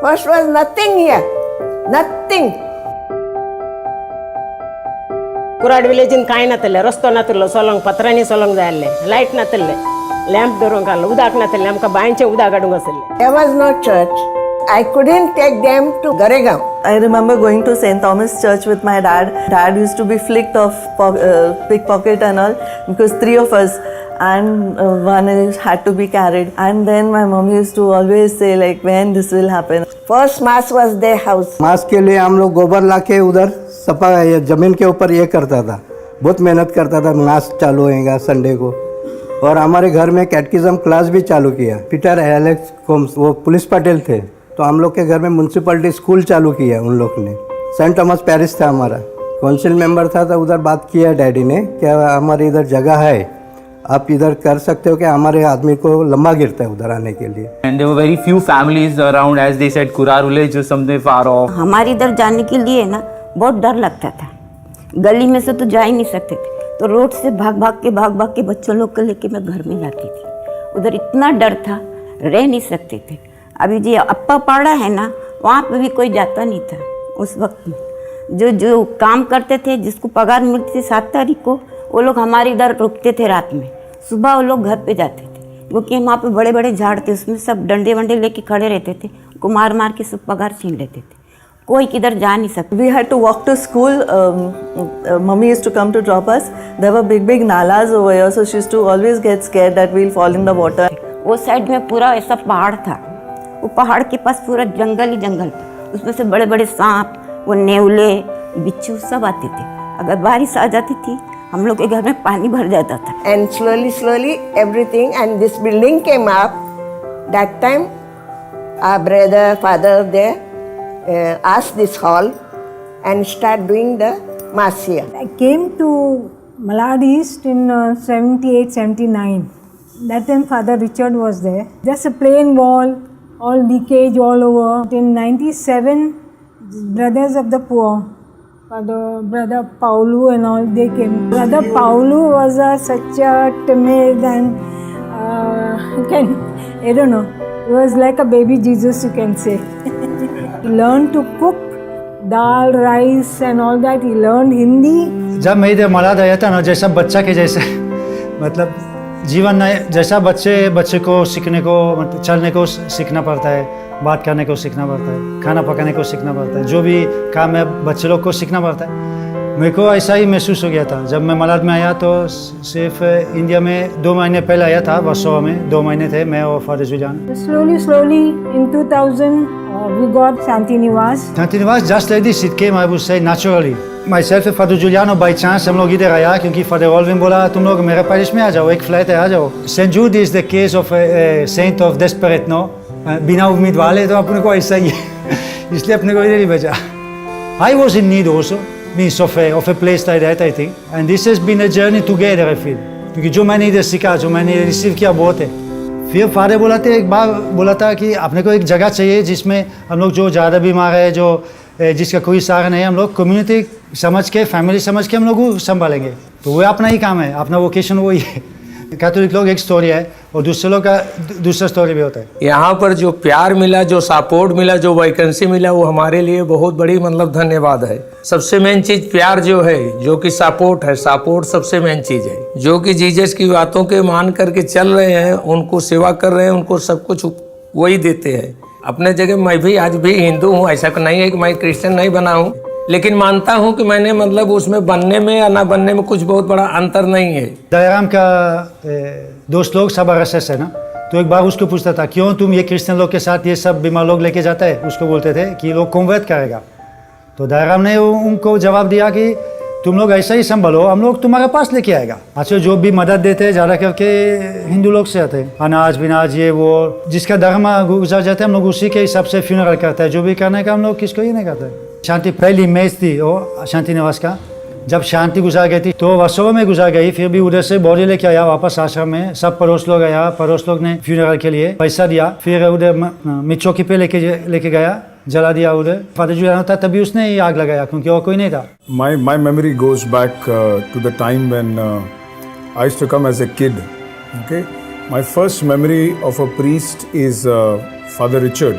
First was nothing here. Nothing. कुराड विलेजिन काय नातले रस्तो नातलो Solang पत्रांनी Solang जायले light नातले lamp धरून काल उदाक नातले आमकां बांयचे उदक काडूंक आसले. There was no church. I couldn't take them to Garegaon. I remember going to St. Thomas Church with my dad. Dad used to be flicked off pickpocket and all because three of us and one had to be carried. And then my mom used to always say like when this will happen. First mass was their house. मास के लिए हम लोग गोबर लाके उधर सपा जमीन के ऊपर ये करता था. बहुत मेहनत करता था. मास चालू होएगा संडे को. और हमारे घर में कैटकिज्म क्लास भी चालू किया. पीटर एलेक्स कोम्स वो पुलिस पटेल थे, तो हम लोग के घर में म्यूनसिपलिटी स्कूल चालू किया उन लोग ने. सेंट थॉमस पैरिश था हमारा. काउंसिल मेंबर था तो उधर बात किया डैडी ने क्या हमारी इधर जगह है, आप इधर कर सकते हो कि हमारे आदमी को लंबा गिरता है उधर आने के लिए. And there were very few families around, as they said, Kurar village was something far off. हमारे इधर जाने के लिए ना बहुत डर लगता था. गली में से तो जा ही नहीं सकते थे, तो रोड से भाग भाग के बच्चों लोग को लेके मैं घर में जाती थी. उधर इतना डर था, रह नहीं सकते थे. अभी जो अप्पा पाड़ा है ना, वहाँ पे भी कोई जाता नहीं था उस वक्त में. जो काम करते थे, जिसको पगार मिलती थी 7 तारीख को, वो लोग हमारे इधर रुकते थे रात में. सुबह वो लोग घर पे जाते थे क्योंकि वहाँ पे बड़े बड़े झाड़ थे, उसमें सब डंडे वंडे लेके खड़े रहते थे. उनको मार के सब पगार छीन लेते थे. कोई किधर जा नहीं सकता. We had to walk to school. Mummy used to come to drop us. There were big nalas over here, so she used to always get scared that we'll fall in the water. वो side में पूरा ऐसा पहाड़ था. वो पहाड़ के पास पूरा जंगल ही जंगल था. उसमें से बड़े बड़े सांप, वो नेवले, बिच्छू सब आते थे. अगर बारिश आ जाती थी, हम लोग के घर में पानी भर जाता था. And slowly everything, and this building came up. That time our brother, father there asked this hall and start doing the mass here. I came to Malad East in 78, 79. That time Father Richard was there. Just a plain wall, all leakage all over. In 97, Brothers of the Poor, Brother Paulu and all, they came. Brother Paulu was such a timid and I don't know, he was like a baby Jesus, you can say. He learned to cook dal, rice and all that. He learned Hindi. जब मैं इधर मलाड आया था ना, जैसा बच्चा के जैसे मतलब जीवन में जैसा बच्चे को सीखने को मतलब चलने को सीखना पड़ता है, बात करने को सीखना पड़ता है, खाना पकाने को सीखना पड़ता है, जो भी काम है बच्चे लोग को सीखना पड़ता है. मेरे को ऐसा ही महसूस हो गया था जब मैं मलाड में आया. तो सिर्फ इंडिया में 2 महीने पहले आया था, वर्सोवा में 2 महीने थे मैं और father Julian. Slowly in 2000 we got Shanti Niwas. Shanti Niwas just like this, it came I would say naturally. Myself and Father Giuliano by chance हम लोग इधर आया क्योंकि Father Olvin बोला तुम लोग मेरे पैरिश में आ जाओ, एक फ्लाइट है आ जाओ. Saint Jude is the case of a saint of desperate, no? बिना उम्मीद वाले तो अपने को ऐसा ही इसलिए अपने को इधर ही भेजा. I was in need also, means of a place like that I think, and this has been a journey together I feel. क्योंकि जो मैंने इधर सीखा, जो मैंने रिसीव किया बहुत है. फिर फादर बोला था एक बार बोला था कि अपने को एक जगह चाहिए जिसमें हम लोग जो ज़्यादा बीमार है, जो जिसका कोई सहारा नहीं है, हम लोग कम्युनिटी समझ के, फैमिली समझ के हम लोग संभालेंगे. तो वो अपना ही काम है, अपना वोकेशन वही है. कैथोलिक लोग एक स्टोरी है और दूसरे लोग का दूसरा स्टोरी भी होता है. यहाँ पर जो प्यार मिला, जो सपोर्ट मिला, जो वैकेंसी मिला, वो हमारे लिए बहुत बड़ी मतलब धन्यवाद है. सबसे मेन चीज प्यार जो है, जो कि सपोर्ट है, सपोर्ट सबसे मेन चीज है. जो कि जीसस की बातों के मान करके चल रहे हैं, उनको सेवा कर रहे हैं, उनको सब कुछ वही देते हैं. अपने जगह मैं भी आज भी हिंदू हूँ, ऐसा नहीं है कि मैं क्रिश्चियन नहीं बना हूँ, लेकिन मानता हूँ कि मैंने मतलब उसमें बनने में या ना बनने में कुछ बहुत बड़ा अंतर नहीं है. दयाराम का दोस्त लोग सब RSS है ना, तो एक बार उसको पूछता था क्यों तुम ये क्रिश्चियन लोग के साथ ये सब बीमार लोग लेके जाता है. उसको बोलते थे कि लोग कन्वर्ट करेगा. तो दयाराम ने उनको जवाब दिया कि तुम लोग ऐसा ही संभालो, हम लोग तुम्हारे पास लेके आएगा. अच्छा, जो भी मदद देते हैं ज़्यादा करके हिंदू लोग से आते हैं, अनाज बिनाज ये वो, जिसका धर्म गुजर जाते हैं हम लोग उसी के हिसाब से फ्यूनरल करते हैं. जो भी करने का हम लोग किसको ही नहीं करते. शांति पहली इमेज थी वो शांति निवास का. जब शांति गुजार गई थी तो वर्सोवा में गुजार गई, फिर भी उधर से बॉडी लेके आया वापस आश्रम में. सब पड़ोस लोग आया, पड़ोस लोग ने फ्यूनरल के लिए पैसा दिया. फिर उधर मिचौकी पे लेके गया, जला दिया उधर. फादर जुलियानो था तभी उसने ही आग लगाया क्योंकि और कोई नहीं था. My memory goes back to the time when I used to come as a kid. Okay, my first memory of a priest is Father Richard.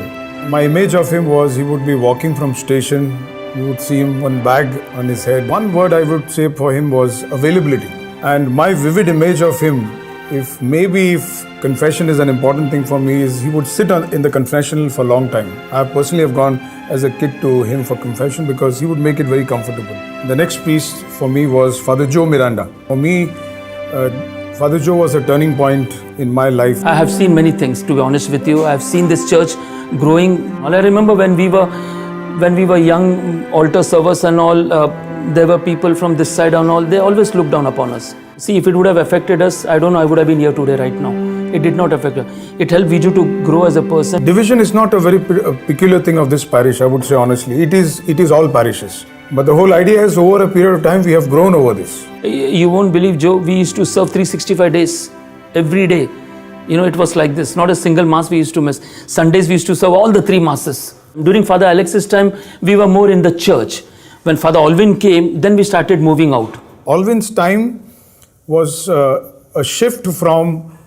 My image of him was he would be walking from station, you would see him one bag on his head. One word I would say for him was availability. And my vivid image of him, if confession is an important thing for me, is he would sit in the confessional for a long time. I personally have gone as a kid to him for confession because he would make it very comfortable. The next priest for me was Father Joe Miranda. For me, Father Joe was a turning point in my life. I have seen many things, to be honest with you. I have seen this church growing. All I remember when we were young altar servers and all, there were people from this side and all, they always looked down upon us. See, if it would have affected us, I don't know, I would have been here today right now. It did not affect us. It helped Viju to grow as a person. Division is not a very peculiar thing of this parish, I would say honestly. It is all parishes. But the whole idea is over a period of time we have grown over this. You won't believe, Joe, we used to serve 365 days, every day. You know, it was like this. Not a single mass we used to miss. Sundays we used to serve all the 3 masses. During Father Alex's time, we were more in the church. When Father Alvin came, then we started moving out. Alvin's time was a shift from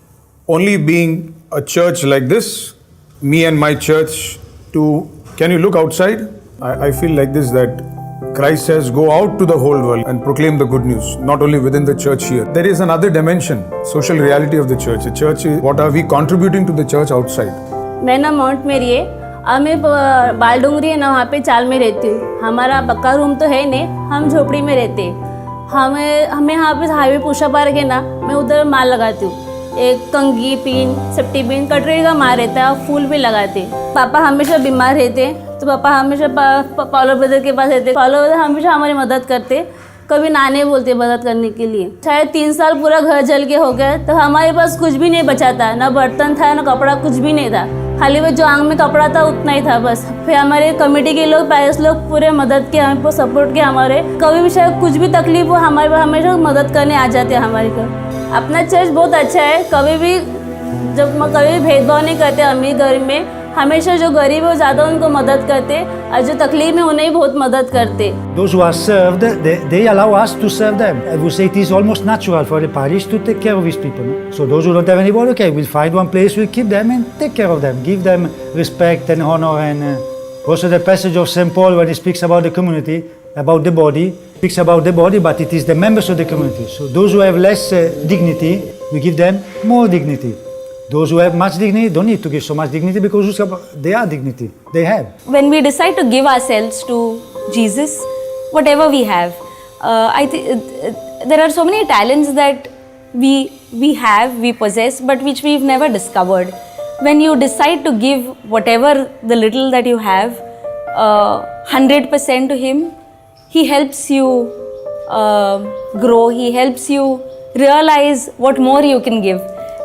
only being a church like this, me and my church, to, can you look outside? I feel like this, that Christ says, go out to the whole world and proclaim the good news, not only within the church here. There is another dimension, social reality of the church. The church is, what are we contributing to the church outside? मैं ना mount मेरी है, मैं बालडोंगरी है ना, वहाँ पे चाल में रहती हूँ. हमारा पक्का रूम तो है नहीं, हम झोपड़ी में रहते हैं. हमें यहाँ पे हाईवे पूषा पार्क है ना, मैं उधर माल लगाती हूँ. एक कंगी पिन, सेफ्टी पिन, कटोरी का माल रहता है, फूल भी लगाते. पापा हमेशा बीमार रहते, तो पापा हमेशा पालो ब्रदर के पास रहते. पालो ब्रदर हमेशा हमारी मदद करते, कभी नाने बोलते मदद करने के लिए. शायद 3 साल पूरा घर जल के हो गया, तो हमारे पास कुछ भी नहीं बचा था, ना बर्तन था ना कपड़ा, कुछ भी नहीं था. खाली वो जो आंग में कपड़ा था उतना ही था बस. फिर हमारे कमेटी के लोग, पैरिस लोग पूरे मदद किए, हमको सपोर्ट किया. हमारे कभी भी शायद कुछ भी तकलीफ हो, हमारे हमेशा मदद करने आ जाते हैं हमारे घर. अपना चर्च बहुत अच्छा है. कभी भी भेदभाव नहीं करते अमीर गरीब में. हमेशा जो गरीब है ज़्यादा उनको मदद करते, और जो तकलीफ में उन्हें बहुत मदद करते. Those who are served, they allow us to serve them. I would say it is almost natural for the parish to take care of these people. No? So those who don't have anybody, okay, we'll find one place, we'll keep them and take care of them. Give them respect and honor. And also the passage of St. Paul when he speaks about the community, about the body, speaks about the body, but it is the members of the community. So those who have less dignity, we give them more dignity. Those who have much dignity don't need to give so much dignity because they are dignity. They have. When we decide to give ourselves to Jesus, whatever we have, I think there are so many talents that we have, we possess, but which we've never discovered. When you decide to give whatever the little that you have, 100% to Him, He helps you grow. He helps you realize what more you can give.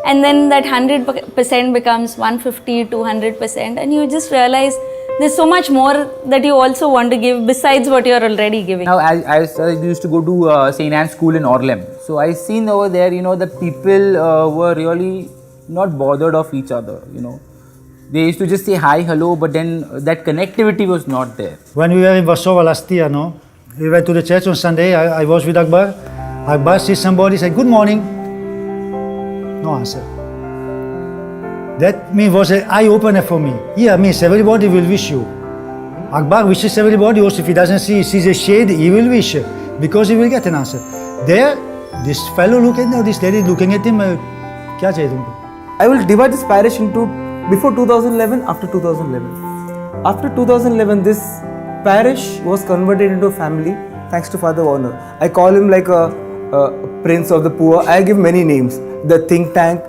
And then that 100% becomes 150, 200%, and you just realize there's so much more that you also want to give besides what you're already giving. Now, I used to go to St. Anne's School in Orlem. So I seen over there, that people were really not bothered of each other, They used to just say hi, hello, but then that connectivity was not there. When we were in Warsaw last year, we went to the church on Sunday. I was with Akbar. Akbar sees somebody, said, good morning. No answer. That was an eye-opener for me. Here means everybody will wish you. Akbar wishes everybody, also if he doesn't see, he sees a shade, he will wish because he will get an answer. There, this fellow this lady looking at him, kya chahiye tumko? I will divide this parish into before 2011, after 2011. After 2011, this parish was converted into a family thanks to Father Warner. I call him like a prince of the poor. I give many names. The think tank.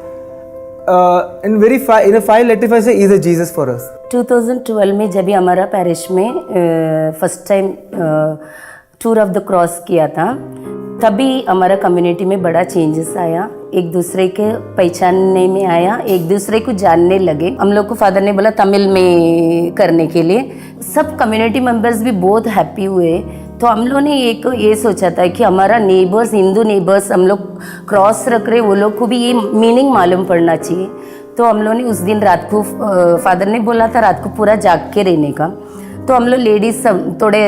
In a 5 letter, I say, is a Jesus for us. 2012 में जब भी हमारा parish में first time tour of the cross किया था, तभी हमारा community में बड़ा चेंजेस आया. एक दूसरे के पहचानने में आया, एक दूसरे को जानने लगे. हम लोग को फादर ने बोला तमिल में करने के लिए. सब कम्युनिटी मेंबर्स भी बहुत हैप्पी हुए. तो हम लोगों ने ये सोचा था कि हमारा नेबर्स, हिंदू नेबर्स, हम लोग क्रॉस रख रहे, वो लोग को भी ये मीनिंग मालूम पड़ना चाहिए. तो हम लोगों ने उस दिन रात को, फादर ने बोला था रात को पूरा जाग के रहने का. तो हम लोग लेडीज सब थोड़े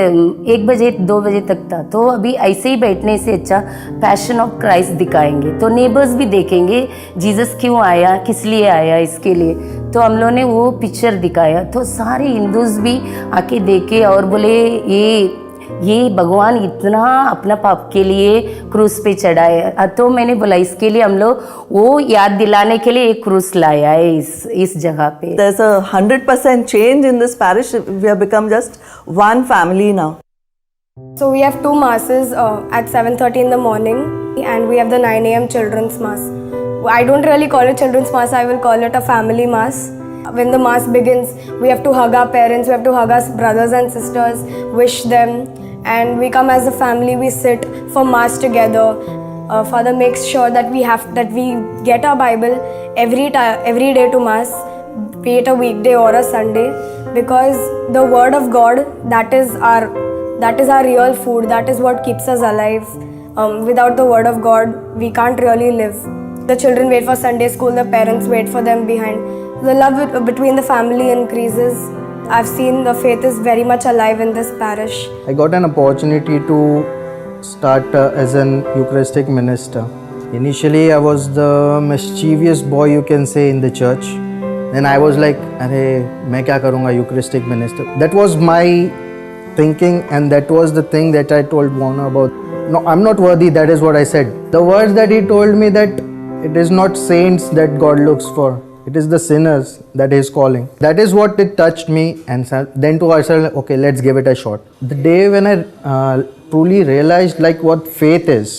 1 बजे 2 बजे तक था. तो अभी ऐसे ही बैठने से अच्छा पैशन ऑफ क्राइस्ट दिखाएंगे, तो नेबर्स भी देखेंगे जीसस क्यों आया, किस लिए आया, इसके लिए. तो हम लोगों ने वो पिक्चर दिखाया तो सारे हिंदूज भी आके देखे और बोले ये भगवान इतना अपना पाप के लिए क्रूस पे चढ़ाया। तो मैंने बोला इसके लिए हम लोग वो याद दिलाने के लिए एक क्रूस लाया है इस जगह पे। There's a 100% change in this parish. We have become just one family now. So we have two masses at 7:30 in the morning, and we have the 9 a.m. children's mass. I don't really call it children's mass, I will call it a family mass. When the mass begins, we have to hug our parents, we have to hug our brothers and sisters, wish them, and we come as a family, we sit for mass together. Father makes sure that we get our Bible every day to mass, be it a weekday or a Sunday, because the word of God, that is our real food, that is what keeps us alive. Without the word of God, we can't really live. The children wait for Sunday school, the parents wait for them behind. The love between the family increases. I've seen the faith is very much alive in this parish. I got an opportunity to start as an Eucharistic minister. Initially, I was the mischievous boy, you can say, in the church. Then I was like, "Arey, मैं क्या करूँगा Eucharistic minister?" That was my thinking, and that was the thing that I told Warner about. No, I'm not worthy. That is what I said. The words that he told me, that it is not saints that God looks for. It is the sinners that He is calling. That is what it touched me, and then to ourselves, okay, let's give it a shot. The day when I truly realized like what faith is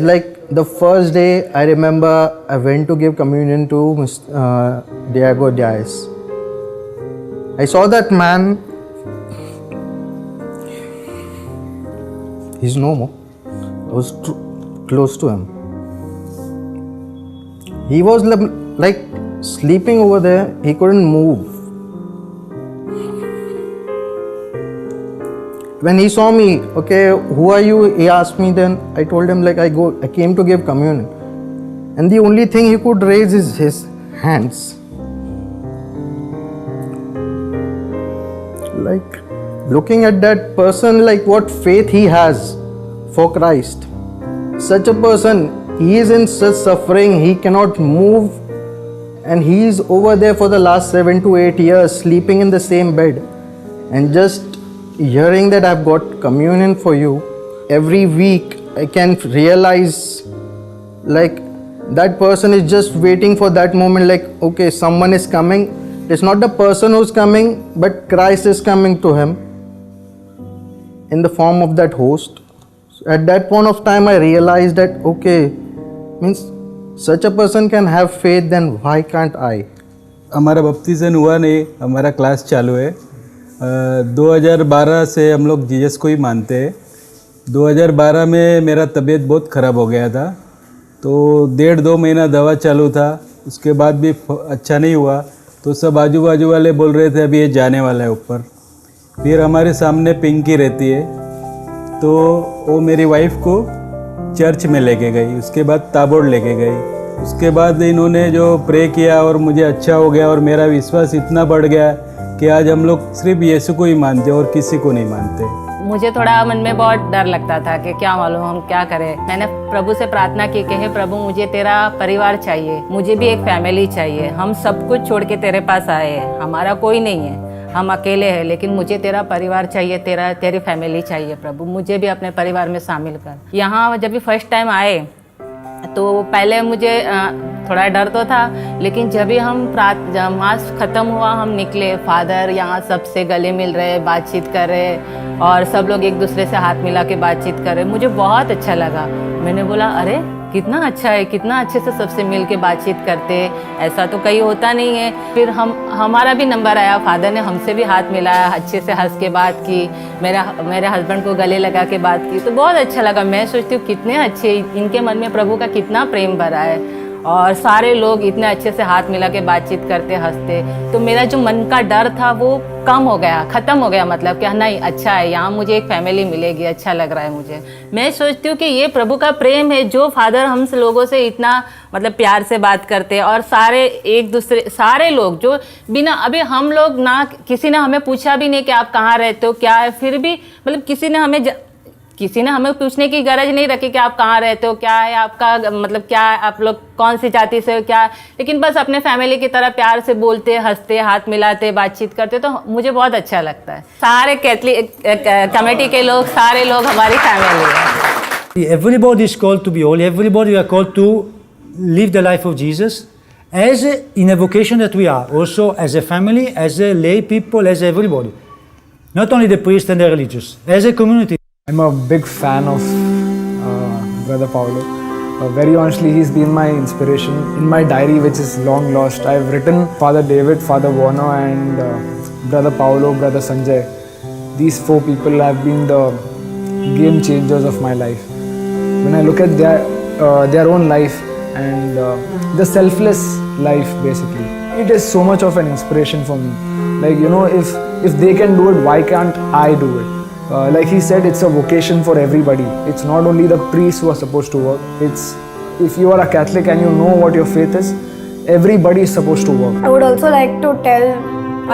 like the first day I remember I went to give communion to Diego Diaz. I saw that man. He's no more. I was close to him. He was like sleeping over there. He couldn't move. When he saw me, okay, who are you? He asked me. Then I told him like I came to give communion, and the only thing he could raise is his hands. Like looking at that person, like what faith he has for Christ. Such a person, he is in such suffering, he cannot move, and he is over there for the last 7 to 8 years sleeping in the same bed. And just hearing that I've got communion for you, every week I can realize like that person is just waiting for that moment, like okay, someone is coming. It's not the person who's coming, but Christ is coming to him in the form of that host. At that point of time I realized that okay, means such a person can have faith, then why can't I? हमारा बपतिजन हुआ नहीं, हमारा class चालू है। 2012 से हम लोग Jesus को ही मानते हैं। 2012 में मेरा तबीयत बहुत ख़राब हो गया था, तो 1.5-2 महीना दवा चालू था, उसके बाद भी अच्छा नहीं हुआ। तो सब आजू बाजू वाले बोल रहे थे अभी ये जाने वाला है ऊपर। फिर हमारे सामने पिंकी रहती है, तो वो मेरी वाइफ को चर्च में लेके गई, उसके बाद ताबोर लेके गई। उसके बाद इन्होंने जो प्रे किया और मुझे अच्छा हो गया और मेरा विश्वास इतना बढ़ गया कि आज हम लोग सिर्फ यीशु को ही मानते और किसी को नहीं मानते। मुझे थोड़ा मन में बहुत डर लगता था कि क्या मालूम हम क्या करें। मैंने प्रभु से प्रार्थना की कि हे प्रभु, मुझे तेरा परिवार चाहिए, मुझे भी एक फैमिली चाहिए। हम सब कुछ छोड़ के तेरे पास आए हैं, हमारा कोई नहीं है, हम अकेले हैं, लेकिन मुझे तेरा परिवार चाहिए, तेरी फैमिली चाहिए प्रभु, मुझे भी अपने परिवार में शामिल कर। यहाँ जब भी फर्स्ट टाइम आए तो पहले मुझे थोड़ा डर तो था, लेकिन जब भी हम मास ख़त्म हुआ, हम निकले, फादर यहाँ सबसे गले मिल रहे, बातचीत कर रहे और सब लोग एक दूसरे से हाथ मिला के बातचीत कर रहे, मुझे बहुत अच्छा लगा। मैंने बोला अरे कितना अच्छा है, कितना अच्छे से सबसे मिल के बातचीत करते, ऐसा तो कहीं होता नहीं है। फिर हमारा भी नंबर आया, फादर ने हमसे भी हाथ मिलाया, अच्छे से हंस के बात की, मेरे हस्बैंड को गले लगा के बात की, तो बहुत अच्छा लगा। मैं सोचती हूँ कितने अच्छे, इनके मन में प्रभु का कितना प्रेम भरा है और सारे लोग इतने अच्छे से हाथ मिला के बातचीत करते, हंसते। तो मेरा जो मन का डर था वो कम हो गया, ख़त्म हो गया, मतलब कि नहीं अच्छा है, यहाँ मुझे एक फैमिली मिलेगी, अच्छा लग रहा है मुझे। मैं सोचती हूँ कि ये प्रभु का प्रेम है जो फादर हम लोगों से इतना मतलब प्यार से बात करते और सारे लोग जो बिना अभी हम लोग ना किसी ने हमें पूछा भी नहीं कि आप कहाँ रहते हो क्या है, फिर भी मतलब किसी ने हमें किसी ने हमें पूछने की गरज नहीं रखी कि आप कहाँ रहते हो, क्या है आपका, मतलब क्या आप लोग कौन सी जाति से हो, क्या, लेकिन बस अपने फैमिली की तरह प्यार से बोलते, हंसते, हाथ मिलाते, बातचीत करते, तो मुझे बहुत अच्छा लगता है। सारे कैथलिक कमेटी के लोग, सारे लोग हमारी फैमिली है। Everybody is called to be holy. Everybody we are called to live the life of Jesus as in a vocation that we are, also as a family, as a lay people, as everybody. Not only the priest and the religious, as a community. I'm a big fan of Brother Paulo. Very honestly, he's been my inspiration. In my diary, which is long lost, I've written Father David, Father Warner, and Brother Paulo, Brother Sanjay. These 4 people have been the game changers of my life. When I look at their own life and the selfless life, basically, it is so much of an inspiration for me. Like, you know, if they can do it, why can't I do it? Like he said, it's a vocation for everybody. It's not only the priests who are supposed to work. It's, if you are a Catholic and you know what your faith is, everybody is supposed to work. I would also like to tell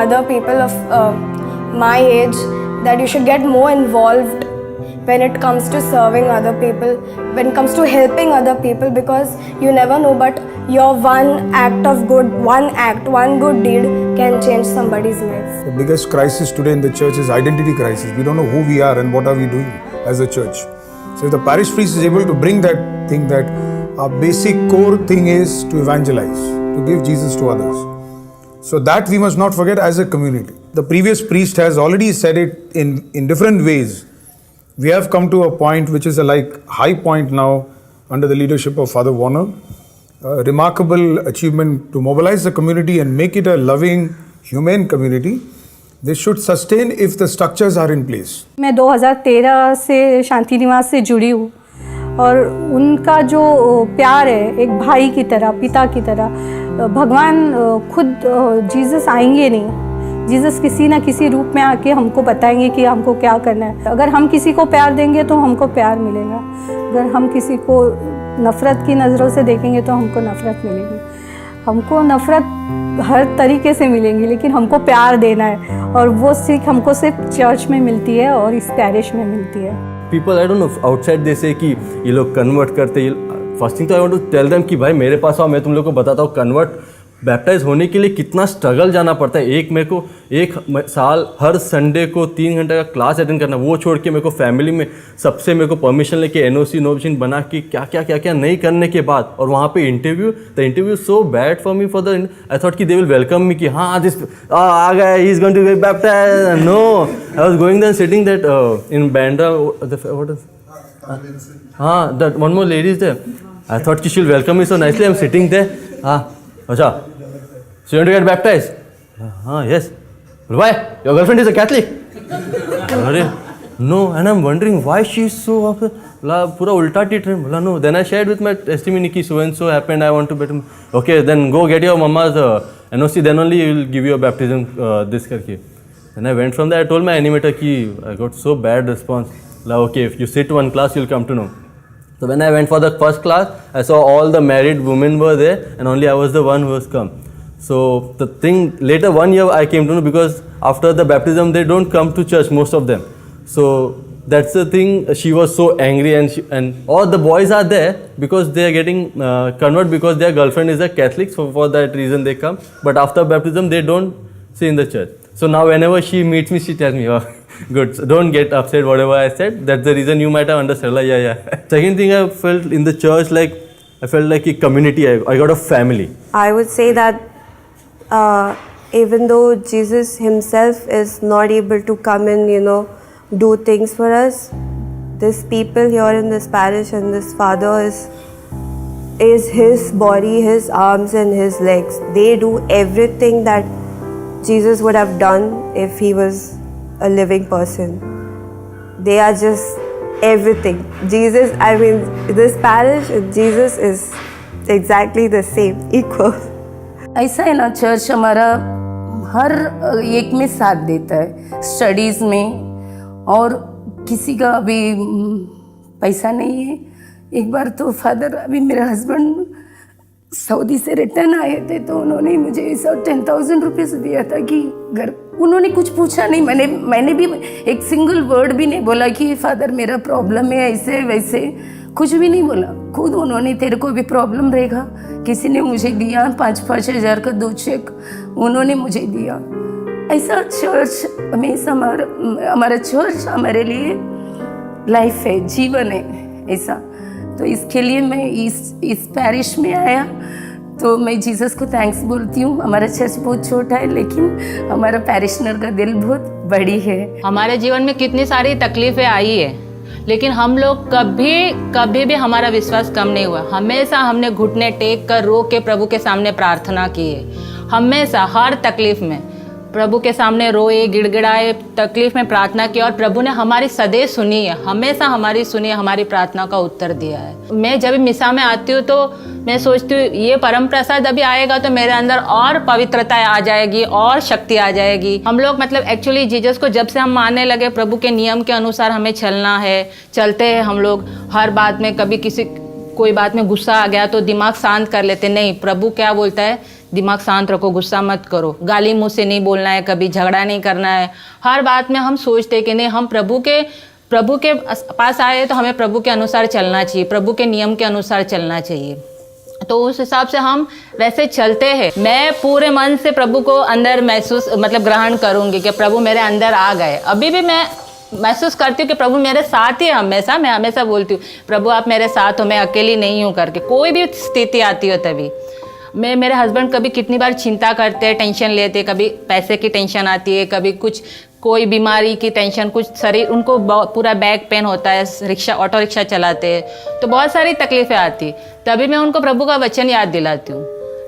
other people of my age that you should get more involved when it comes to serving other people, when it comes to helping other people, because you never know, but your one act of good, one good deed can change somebody's life. The biggest crisis today in the church is identity crisis. We don't know who we are and what are we doing as a church. So if the parish priest is able to bring that thing, that our basic core thing is to evangelize, to give Jesus to others. So that we must not forget as a community. The previous priest has already said it in different ways. We have come to a point which is a high point now under the leadership of Father Warner. A remarkable achievement to mobilize the community and make it a loving, humane community. This should sustain if the structures are in place. मैं 2013 से शांति निवास से जुड़ी हूँ और उनका जो प्यार है एक भाई की तरह, पिता की तरह, भगवान खुद जीसस आएंगे नहीं, जीसस किसी ना किसी रूप में आके हमको बताएंगे कि हमको क्या करना है। अगर हम किसी को प्यार देंगे तो हमको प्यार मिलेगा, अगर हम किसी को नफ़रत की नज़रों से देखेंगे तो हमको नफ़रत मिलेगी। हमको नफ़रत हर तरीके से मिलेंगी, लेकिन हमको प्यार देना है और वो सीख हमको सिर्फ चर्च में मिलती है और इस पैरिश में मिलती है। People, I don't know, outside they say कि ये लोग कन्वर्ट करते, फर्स्ट थिंग तो I want to tell them कि भाई मेरे पास आओ, मैं तुम लोग को बताता हूँ कन्वर्ट बैप्टाइज होने के लिए कितना स्ट्रगल जाना पड़ता है। मेरे को एक साल हर संडे को 3 घंटे का क्लास अटेंड करना, वो छोड़ के मेरे को फैमिली में सबसे मेरे को परमिशन लेके NOC नोटिफिकेशन बना के क्या नहीं करने के बाद, और वहाँ पे interview, the interview so bad for me, for the I thought कि दे विल वेलकम मी कि हाँ दिस आ गया, he is going to get baptised. No, I was going there sitting that in Bandra, what is, हाँ, that one more lady is there, I thought कि she will welcome me so nicely, I am sitting there, हाँ अच्छा, so you want to get baptized? Yes. Why? Your girlfriend is a Catholic? No, and I'm wondering why she's so upset. पूरा उल्टा treatment बोला। No, then I shared with my testimony कि so and so happened, I want to baptize. Okay, then go get your mama's NOC, then only he will give you a baptism this करके। Then I went from there, I told my animator कि I got so bad response. Okay, if you sit one class, you'll come to know. So when I went for the first class, I saw all the married women were there and only I was the one who was come. So the thing, later 1 year I came to know, because after the baptism they don't come to church, most of them. So that's the thing, she was so angry, and all the boys are there because they are getting convert because their girlfriend is a Catholic, so for that reason they come. But after baptism they don't stay in the church. So now whenever she meets me, she tells me, oh, good, so don't get upset whatever I said, that's the reason you might have understood. Like, yeah. Second thing, I felt in the church like, I felt like a community, I got a family. I would say that even though Jesus himself is not able to come and, do things for us, these people here in this parish and this father is his body, his arms and his legs. They do everything that Jesus would have done if he was a living person. They are just everything. Jesus, this parish and Jesus is exactly the same, equal. ऐसा है ना, church हमारा हर एक में साथ देता है, studies में, और किसी का अभी पैसा नहीं है। एक बार तो फादर, अभी मेरे हस्बैंड सऊदी से रिटर्न आए थे, तो उन्होंने मुझे 10,000 रुपीज़ दिया था कि घर उन्होंने कुछ पूछा नहीं, मैंने भी एक सिंगल वर्ड भी नहीं बोला कि फादर मेरा प्रॉब्लम है ऐसे वैसे, कुछ भी नहीं बोला। खुद उन्होंने तेरे को भी प्रॉब्लम रहेगा, किसी ने मुझे दिया 5-5 हज़ार का 2 चेक उन्होंने मुझे दिया। ऐसा चर्च हमेशा हमारा चर्च हमारे लिए लाइफ है, जीवन है ऐसा। तो इसके लिए मैं इस पैरिश में आया तो मैं जीसस को थैंक्स बोलती हूँ। हमारा चर्च बहुत छोटा है लेकिन हमारा पैरिशनर का दिल बहुत बड़ी है। हमारे जीवन में कितनी सारी तकलीफ़ें आई है लेकिन हम लोग कभी भी हमारा विश्वास कम नहीं हुआ। हमेशा हमने घुटने टेक कर रो के प्रभु के सामने प्रार्थना की है। हमेशा हर तकलीफ़ में प्रभु के सामने रोए, गिड़गिड़ाए, तकलीफ में प्रार्थना की और प्रभु ने हमारी सदैव सुनी है, हमेशा हमारी सुनी है, हमारी प्रार्थना का उत्तर दिया है। मैं जब मिसा में आती हूँ तो मैं सोचती हूँ ये परम प्रसाद अभी आएगा तो मेरे अंदर और पवित्रता आ जाएगी और शक्ति आ जाएगी। हम लोग मतलब एक्चुअली जीसस को जब से हम मानने लगे, प्रभु के नियम के अनुसार हमें चलना है, चलते हैं हम लोग। हर बात में कभी कोई बात में गुस्सा आ गया तो दिमाग शांत कर लेते, नहीं प्रभु क्या बोलता है, दिमाग शांत रखो, गुस्सा मत करो, गाली मुँह से नहीं बोलना है, कभी झगड़ा नहीं करना है। हर बात में हम सोचते कि नहीं हम प्रभु के पास आए तो हमें प्रभु के अनुसार चलना चाहिए, प्रभु के नियम के अनुसार चलना चाहिए। तो उस हिसाब से हम वैसे चलते हैं। मैं पूरे मन से प्रभु को अंदर महसूस ग्रहण करूँगी कि प्रभु मेरे अंदर आ गए। अभी भी मैं महसूस करती हूँ कि प्रभु मेरे साथ ही हमेशा। मैं हमेशा बोलती हूँ प्रभु आप मेरे साथ हो, मैं अकेली नहीं हूँ करके। कोई भी स्थिति आती हो तभी मेरे हस्बैंड कभी कितनी बार चिंता करते हैं, टेंशन लेते, कभी पैसे की टेंशन आती है, कभी कोई बीमारी की टेंशन, कुछ शरीर उनको पूरा बैक पेन होता है, ऑटो रिक्शा चलाते हैं तो बहुत सारी तकलीफ़ें आती। तभी मैं उनको प्रभु का वचन याद दिलाती हूँ,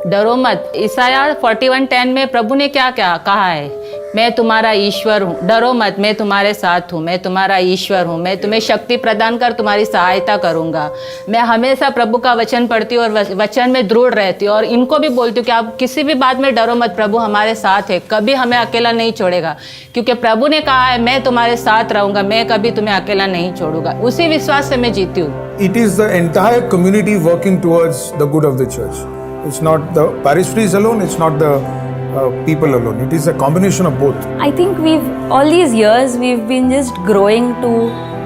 डरो मत। ईसाया 41:10 में प्रभु ने क्या कहा है, मैं तुम्हारा ईश्वर हूँ, डरो मत, मैं तुम्हारे साथ हूँ, मैं तुम्हारा ईश्वर हूँ, मैं तुम्हें शक्ति प्रदान कर तुम्हारी सहायता करूँगा। मैं हमेशा प्रभु का वचन पढ़ती हूँ और वचन में दृढ़ रहती हूँ और इनको भी बोलती हूँ कि आप किसी भी बात में डरो मत, प्रभु हमारे साथ है, कभी हमें अकेला नहीं छोड़ेगा, क्योंकि प्रभु ने कहा है मैं तुम्हारे साथ रहूँगा, मैं कभी तुम्हें अकेला नहीं छोड़ूंगा। उसी विश्वास से मैं जीती हूँ। It is the entire community working towards the good of the church. It's not the parish priests alone, it's not the people alone. It is a combination of both. I think all these years we've been just growing to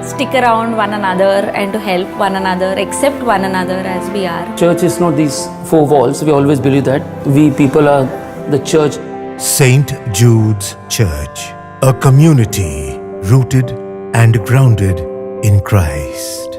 stick around one another and to help one another, accept one another as we are. Church is not these 4 walls. We always believe that. We people are the church. St. Jude's Church, a community rooted and grounded in Christ.